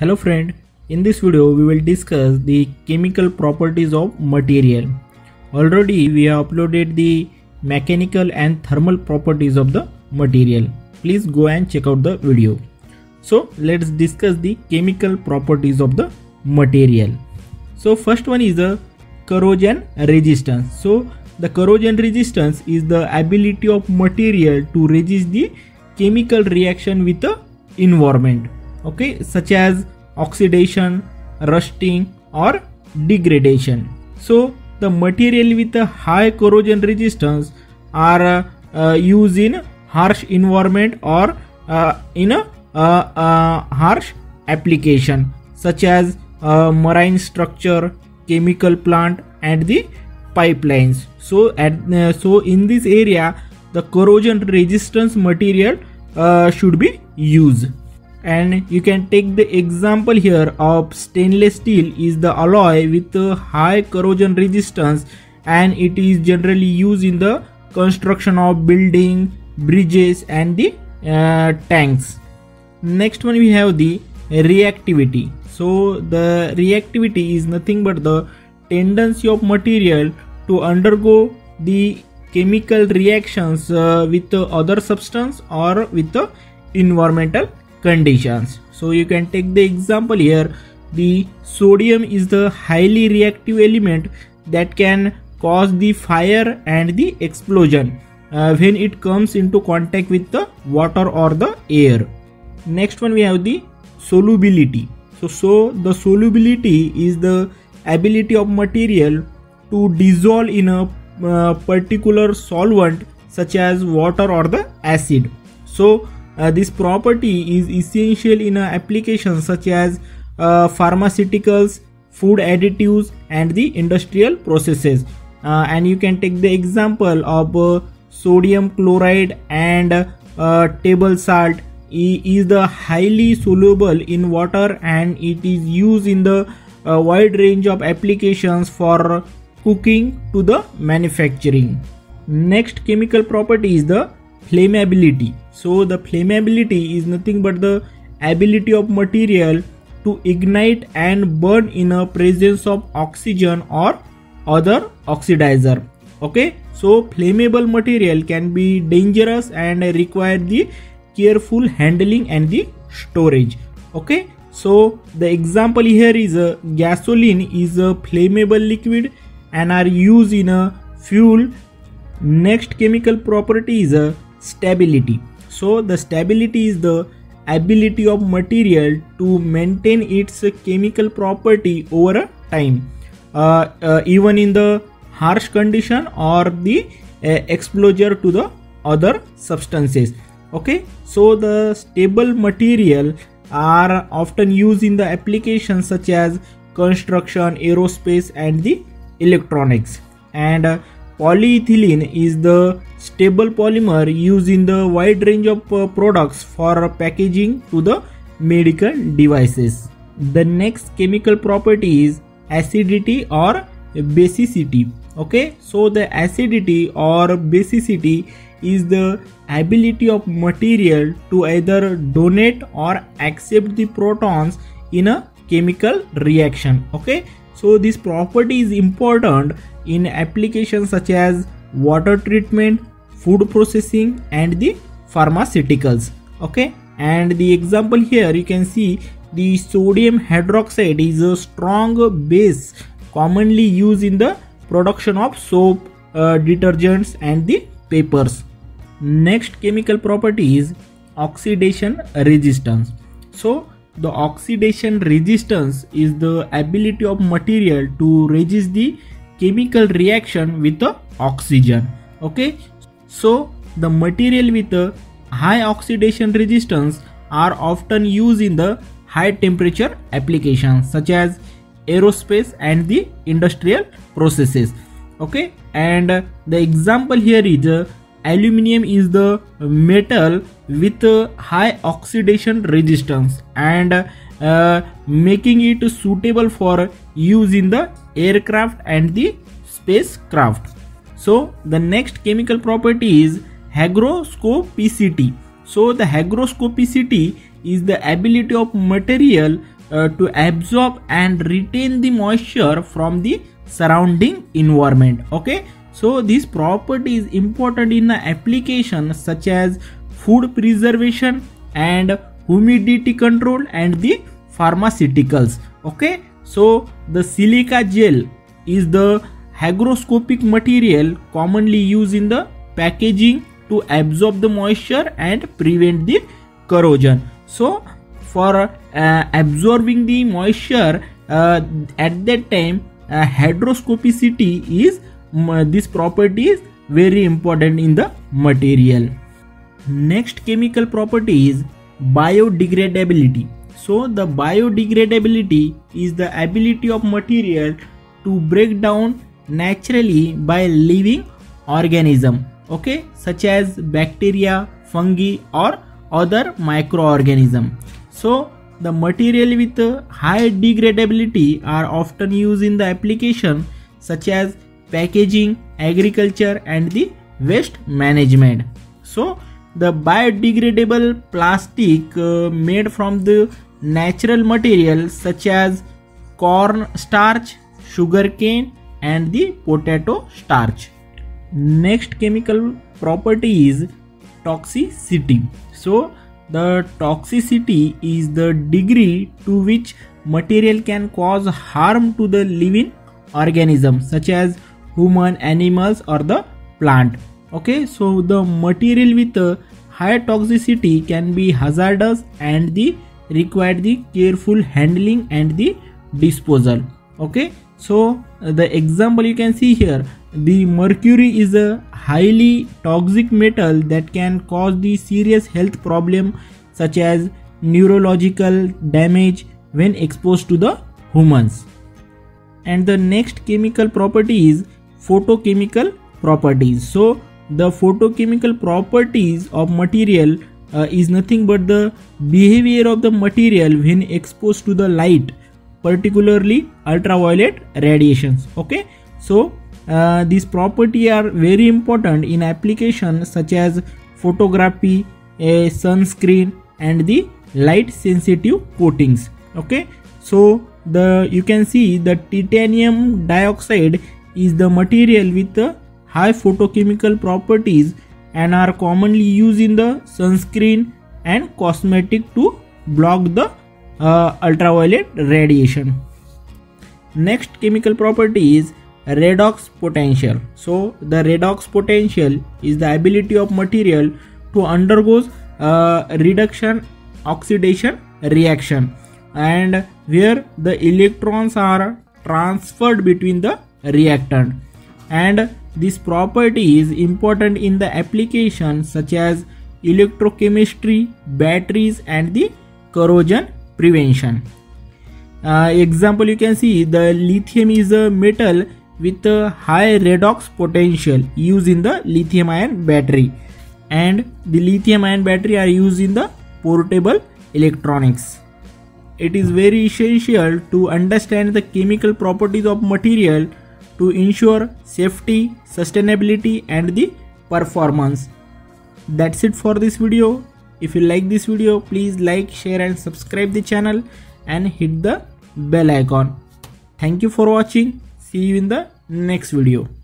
Hello friend, in this video we will discuss the chemical properties of material. Already we have uploaded the mechanical and thermal properties of the material. Please go and check out the video. So let's discuss the chemical properties of the material. So first one is the corrosion resistance. So the corrosion resistance is the ability of material to resist the chemical reaction with the environment, okay, such as oxidation, rusting or degradation. So the material with a high corrosion resistance are used in harsh environment or in a harsh application such as marine structure, chemical plant and the pipelines. So in this area the corrosion resistance material should be used. And you can take the example here of stainless steel is the alloy with high corrosion resistance, and it is generally used in the construction of building, bridges and the tanks. Next one we have the reactivity. So the reactivity is nothing but the tendency of material to undergo the chemical reactions with the other substance or with the environmental conditions. So you can take the example here. The sodium is the highly reactive element that can cause the fire and the explosion when it comes into contact with the water or the air. Next one we have the solubility. So the solubility is the ability of material to dissolve in a particular solvent such as water or the acid. So this property is essential in applications such as pharmaceuticals, food additives and the industrial processes. And you can take the example of sodium chloride and table salt is the highly soluble in water, and it is used in the wide range of applications for cooking to the manufacturing. Next chemical property is the flammability. So the flammability is nothing but the ability of material to ignite and burn in a presence of oxygen or other oxidizer. Okay, so flammable material can be dangerous and require the careful handling and the storage. Okay, so the example here is gasoline is a flammable liquid and are used in a fuel. Next chemical property is stability. So the stability is the ability of material to maintain its chemical property over a time, even in the harsh condition or the exposure to the other substances. Okay, so the stable material are often used in the applications such as construction, aerospace and the electronics. And polyethylene is the stable polymer used in the wide range of products for packaging to the medical devices. The next chemical property is acidity or basicity. Okay, so the acidity or basicity is the ability of material to either donate or accept the protons in a chemical reaction. Okay, so this property is important in applications such as water treatment, food processing and the pharmaceuticals. Okay, and the example here you can see the sodium hydroxide is a strong base commonly used in the production of soap, detergents and the papers. Next chemical property is oxidation resistance. So the oxidation resistance is the ability of material to resist the chemical reaction with the oxygen. Okay, so the material with a high oxidation resistance are often used in the high temperature applications such as aerospace and the industrial processes. Okay, and the example here is aluminium is the metal with high oxidation resistance and making it suitable for use in the aircraft and the spacecraft. So the next chemical property is hygroscopicity. So the hygroscopicity is the ability of material to absorb and retain the moisture from the surrounding environment. Okay, so this property is important in applications such as food preservation and humidity control and the pharmaceuticals. Okay, so the silica gel is the hygroscopic material commonly used in the packaging to absorb the moisture and prevent the corrosion. So for absorbing the moisture at that time, hydroscopicity is this property is very important in the material. Next chemical property is biodegradability. So the biodegradability is the ability of material to break down naturally by living organism, okay, such as bacteria, fungi or other microorganism. So the material with high degradability are often used in the application such as packaging, agriculture and the waste management. So the biodegradable plastic made from the natural materials such as corn starch, sugarcane and the potato starch. Next chemical property is toxicity. So the toxicity is the degree to which material can cause harm to the living organisms such as human, animals or the plant. Okay, so the material with high toxicity can be hazardous and the require the careful handling and the disposal. Okay, so the example you can see here, the mercury is a highly toxic metal that can cause the serious health problem such as neurological damage when exposed to the humans. And the next chemical property is photochemical properties. So the photochemical properties of material is nothing but the behavior of the material when exposed to the light, particularly ultraviolet radiations. Okay, so these properties are very important in applications such as photography, sunscreen and the light sensitive coatings. Okay, so you can see the titanium dioxide is the material with the high photochemical properties and are commonly used in the sunscreen and cosmetic to block the ultraviolet radiation. Next chemical property is redox potential. So the redox potential is the ability of material to undergo reduction oxidation reaction and where the electrons are transferred between the reactant, and this property is important in the applications such as electrochemistry, batteries and the corrosion prevention. Example you can see, the lithium is a metal with a high redox potential used in the lithium ion battery, and the lithium ion battery are used in the portable electronics. It is very essential to understand the chemical properties of material to ensure safety, sustainability and the performance. That's it for this video. If you like this video, please like, share and subscribe the channel and hit the bell icon. Thank you for watching. See you in the next video.